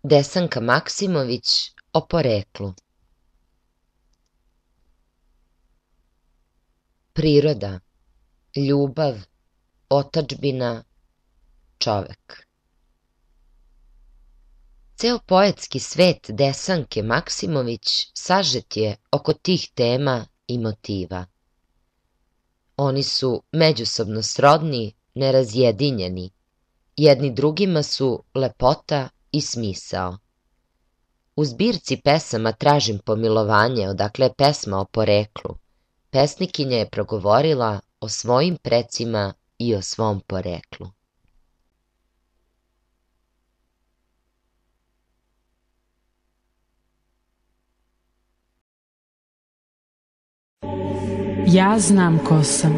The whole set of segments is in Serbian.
Desanka Maksimović o poreklu. Priroda, ljubav, otadžbina, čovek. Ceo poetski svet Desanke Maksimović sažet je oko tih tema i motiva. Oni su međusobno srodni, nerazjedinjeni, jedni drugima su lepota i smisao. U zbirci pesama Tražim pomilovanje, odakle je pesma o poreklu, pesnikinja je progovorila o svojim precima i o svom poreklu. Ja znam ko sam,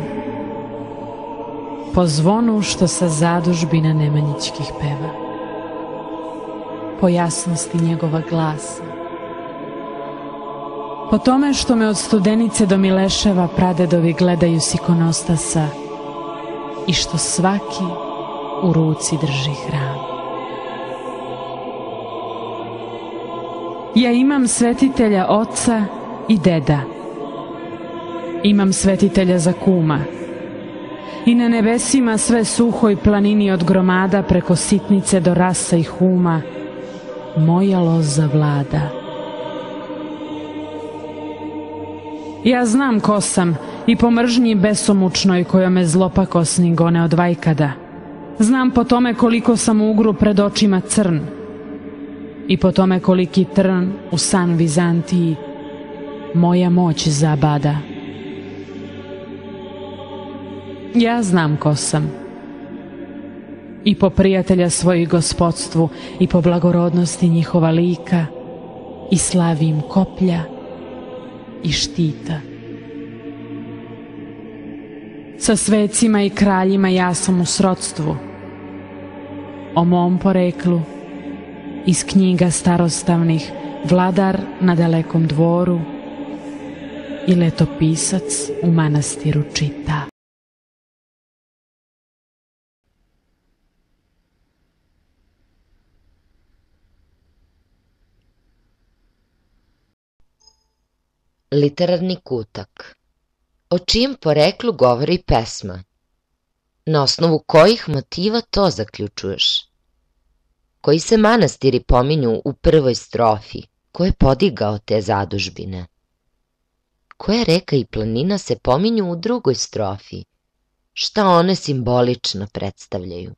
po zvonu što sa zadužbina Nemanjićkih peva, po jasnosti njegova glasa, po tome što me od Studenice do Mileševa pradedovi gledaju s ikonostasa i što svaki u ruci drži hram. Ja imam svetitelja oca i deda, imam svetitelja za kuma i na nebesima sve suhoj planini od gromada preko sitnice do rasa i huma moja loza vlada. Ja znam ko sam i po mržnji besomučnoj kojom me zlopakosni gone od vajkada. Znam po tome koliko sam ugru pred očima crn i po tome koliki trn u san Vizantiji moja moć zabada. Ja znam ko sam i po prijatelja svojih gospodstvu i po blagorodnosti njihova lika i slavim koplja i štita. Sa svecima i kraljima ja sam u srodstvu, o mom poreklu iz knjiga starostavnih vladar na dalekom dvoru i letopisac u manastiru čita. Literarni kutak. O čijem poreklu govori pesma? Na osnovu kojih motiva to zaključuješ? Koji se manastiri pominju u prvoj strofi? Ko je podigao te zadužbine? Koja reka i planina se pominju u drugoj strofi? Šta one simbolično predstavljaju?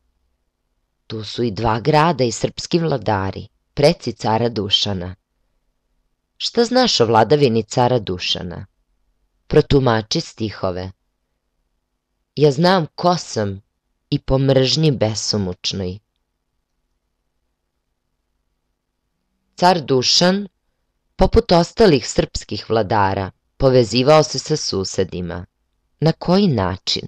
Tu su i dva grada i srpski vladari, preci cara Dušana. Šta znaš o vladavini cara Dušana? Protumači stihove. Ja znam ko sam i po mržnji besomučnoj. Car Dušan, poput ostalih srpskih vladara, povezivao se sa susedima. Na koji način?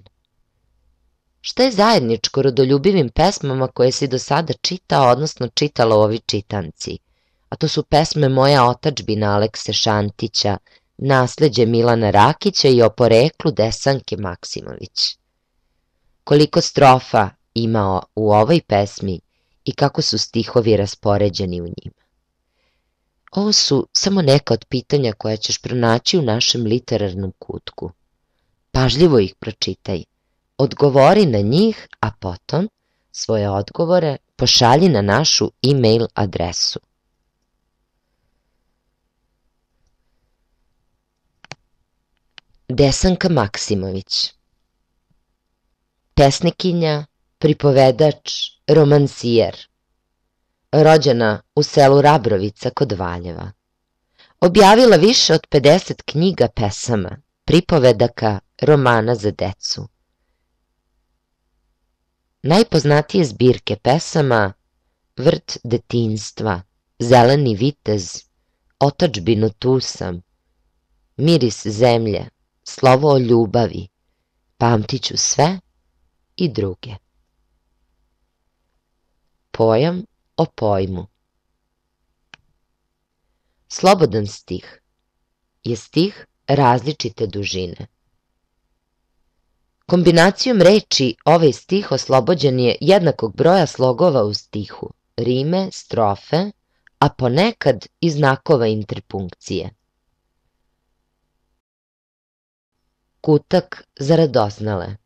Šta je zajedničko rodoljubivim pesmama koje si do sada čitao, odnosno čitala ovi čitanci? A to su pesme Moja otadžbina Alekse Šantića, Nasleđe Milana Rakića i o poreklu Desanke Maksimović. Koliko strofa ima u ovoj pesmi i kako su stihovi raspoređeni u njima? Ovo su samo neka od pitanja koja ćeš pronaći u našem literarnom kutku. Pažljivo ih pročitaj, odgovori na njih, a potom svoje odgovore pošalji na našu e-mail adresu. Desanka Maksimović. Pesnikinja, pripovedač, romansijer. Rođena u selu Rabrovica kod Valjeva. Objavila više od 50 knjiga pesama, pripovedaka, romana za decu. Najpoznatije zbirke pesama Vrt detinjstva, Zeleni vitez, Otadžbinu tu sam, Miris zemlje, Slovo o ljubavi, Pamtiću sve i druge. Pojam o pojmu. Slobodan stih je stih različite dužine. Kombinacijom reči ovaj stih oslobođen je jednakog broja slogova u stihu, rime, strofe, a ponekad i znakova interpunkcije. Kutak za radoznale.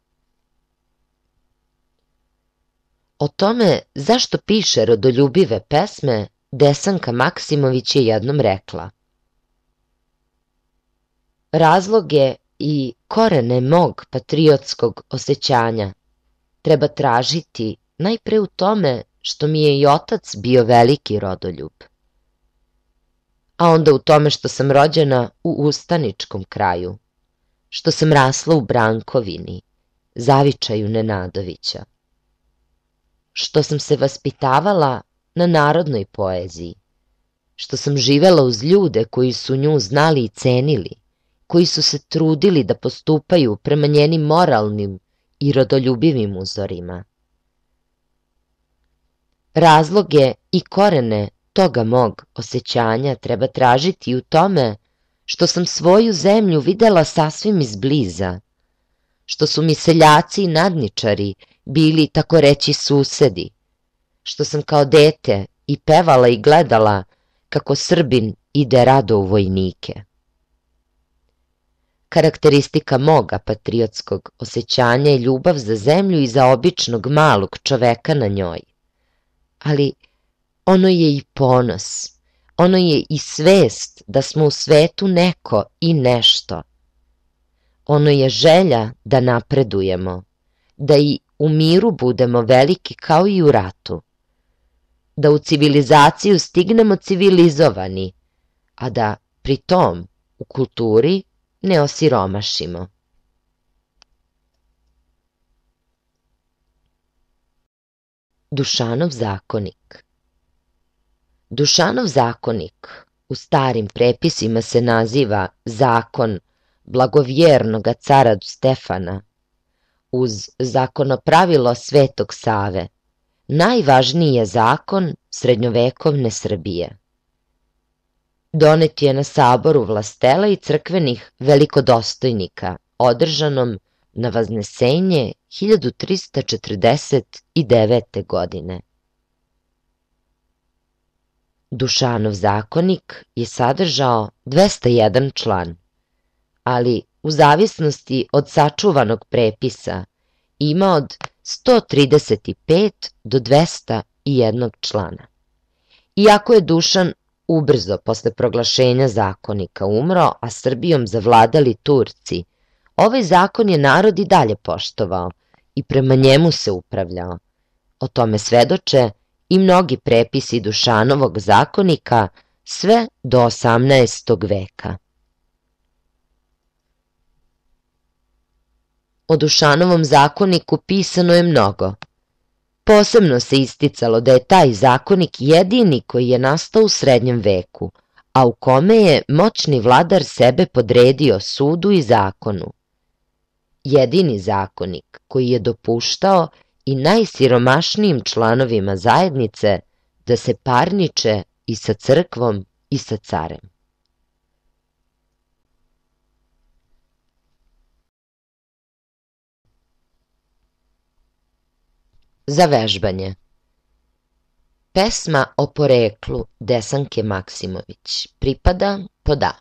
O tome zašto piše rodoljubive pesme Desanka Maksimović je jednom rekla: razloge i korene mog patriotskog osjećanja treba tražiti najpre u tome što mi je i otac bio veliki rodoljub, a onda u tome što sam rođena u ustaničkom kraju, što sam rasla u Brankovini, zavičaju Nenadovića, što sam se vaspitavala na narodnoj poeziji, što sam živela uz ljude koji su nju znali i cenili, koji su se trudili da postupaju prema njenim moralnim i rodoljubivim uzorima. Razloge i korene toga mog osjećanja treba tražiti u tome što sam svoju zemlju videla sasvim izbliza, što su mi seljaci i nadničari bili tako reći susedi, što sam kao dete i pevala i gledala kako Srbin ide rado u vojnike. Karakteristika moga patriotskog osjećanja je ljubav za zemlju i za običnog malog čoveka na njoj. Ali ono je i ponos, ono je i svest da smo u svetu neko i nešto. Ono je želja da napredujemo, da i u miru budemo veliki kao i u ratu, da u civilizaciju stignemo civilizovani, a da pri tom u kulturi ne osiromašimo. Dušanov zakonik. Dušanov zakonik u starim prepisima se naziva Zakon blagovjernoga cara Stefana, uz zakonopravilo Svetog Save, najvažniji je zakon srednjovekovne Srbije. Donet je na saboru vlastela i crkvenih velikodostojnika, održanom na Vaznesenje 1349. godine. Dušanov zakonik je sadržao 201 član, ali u zavisnosti od sačuvanog prepisa ima od 135 do 201 člana. Iako je Dušan ubrzo posle proglašenja zakonika umro, a Srbijom zavladali Turci, ovaj zakon je narod i dalje poštovao i prema njemu se upravljao. O tome svedoče i mnogi prepisi Dušanovog zakonika sve do 18. veka. O Dušanovom zakoniku pisano je mnogo. Posebno se isticalo da je taj zakonik jedini koji je nastao u srednjem veku, a u kome je moćni vladar sebe podredio sudu i zakonu. Jedini zakonik koji je dopuštao i najsiromašnijim članovima zajednice da se parniče i sa crkvom i sa carem. Za vežbanje. Pesma o poreklu Desanke Maksimović pripada pod A.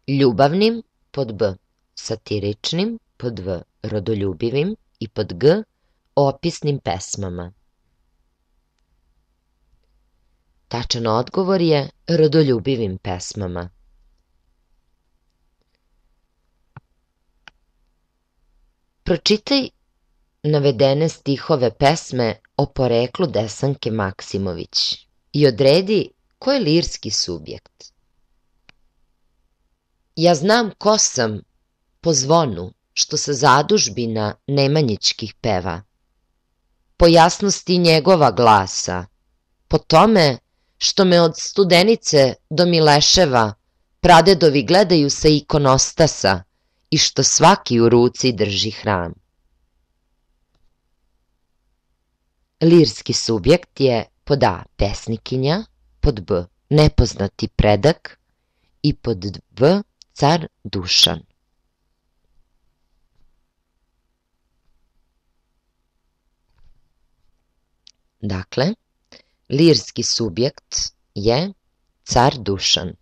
ljubavnim, pod B. satiričnim, pod V. rodoljubivim i pod G. opisnim pesmama. Tačan odgovor je rodoljubivim pesmama. Pročitaj navedene stihove pesme o poreklu Desanke Maksimović i odredi ko je lirski subjekt. Ja znam ko sam po zvonu što sa zadužbina Nemanjićkih peva, po jasnosti njegova glasa, po tome što me od Studenice do Mileševa pradedovi gledaju sa ikonostasa i što svaki u ruci drži hram. Lirski subjekt je pod A. pesnikinja, pod B. nepoznati predak i pod V. car Dušan. Dakle, lirski subjekt je car Dušan.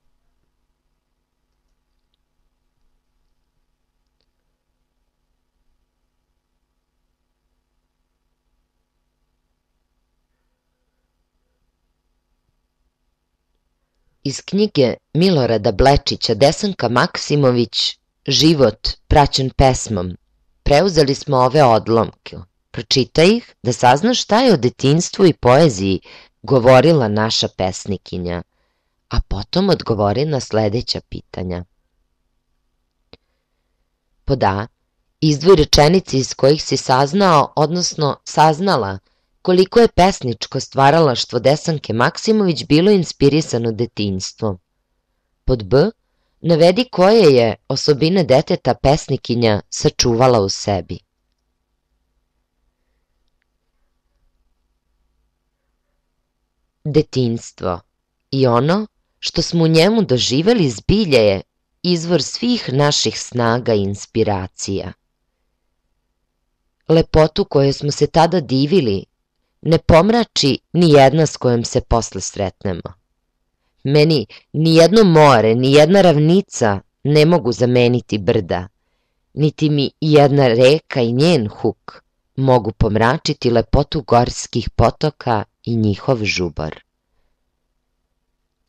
Iz knjige Milorada Blečića Desanka Maksimović Život praćen pesmom preuzeli smo ove odlomke. Pročitaj ih da saznaš šta je o detinjstvu i poeziji govorila naša pesnikinja, a potom odgovori na sledeća pitanja. Pod A. Izdvoj rečenice iz kojih si saznao, odnosno saznala, koliko je pesničko stvaralaštvo Desanke Maksimović bilo inspirisano detinjstvom. Pod B. Navedi koje je osobine deteta pesnikinja sačuvala u sebi. Detinjstvo i ono što smo u njemu doživeli zbilje je izvor svih naših snaga i inspiracija. Lepotu kojoj smo se tada divili ne pomrači ni jedna s kojom se posle sretnemo. Meni ni jedno more, ni jedna ravnica ne mogu zameniti brda, niti mi jedna reka i njen huk mogu pomračiti lepotu gorskih potoka i njihov žubor.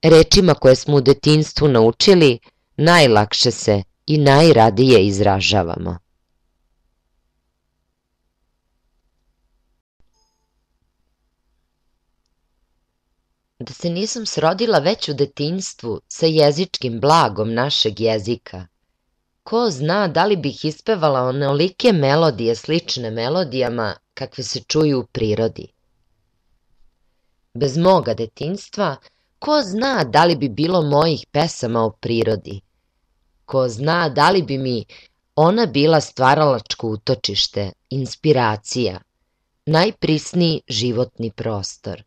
Rečima koje smo u detinjstvu naučili najlakše se i najradije izražavamo. Da se nisam srodila već u detinjstvu sa jezičkim blagom našeg jezika, ko zna da li bih ispevala onolike melodije slične melodijama kakve se čuju u prirodi. Bez moga detinjstva, ko zna da li bi bilo mojih pesama o prirodi, ko zna da li bi mi ona bila stvaralačko utočište, inspiracija, najprisniji životni prostor.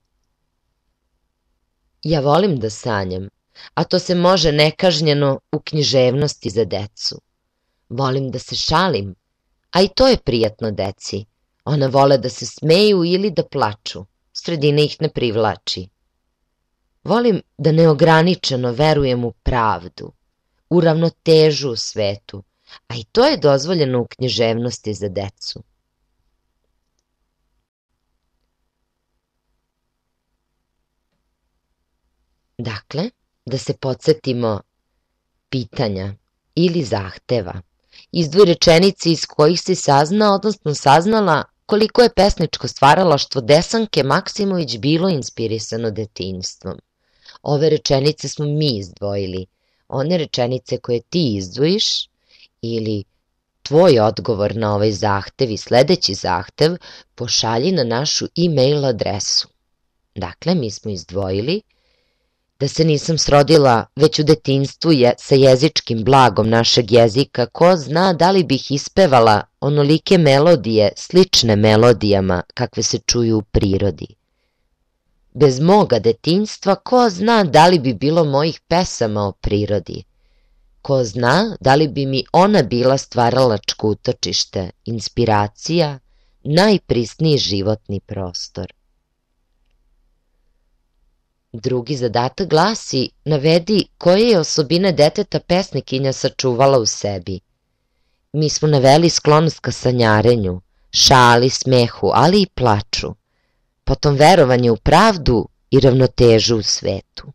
Ja volim da sanjam, a to se može nekažnjeno u književnosti za decu. Volim da se šalim, a i to je prijatno deci. Ona vole da se smeju ili da plaču, sredina ih ne privlači. Volim da neograničeno verujem u pravdu, u ravnotežu u svetu, a i to je dozvoljeno u književnosti za decu. Dakle, da se podsjetimo pitanja ili zahteva. Izdvoj rečenice iz kojih si saznao, odnosno saznala koliko je pesničko stvaralaštvo Desanke Maksimović bilo inspirisano detinjstvom. Ove rečenice smo mi izdvojili. One rečenice koje ti izdvojiš ili tvoj odgovor na ovaj zahtev i sledeći zahtev pošalji na našu e-mail adresu. Dakle, mi smo izdvojili da se nisam srodila već u detinjstvu sa jezičkim blagom našeg jezika, ko zna da li bih ispevala onolike melodije slične melodijama kakve se čuju u prirodi. Bez moga detinjstva, ko zna da li bi bilo mojih pesama o prirodi, ko zna da li bi mi ona bila stvaralačko utočište, inspiracija, najprisniji životni prostor. Drugi zadatak glasi: navedi koje je osobine deteta pesnikinja sačuvala u sebi. Mi smo naveli sklonost ka sanjarenju, šali, smehu, ali i plaču, potom verovanje u pravdu i ravnotežu u svetu.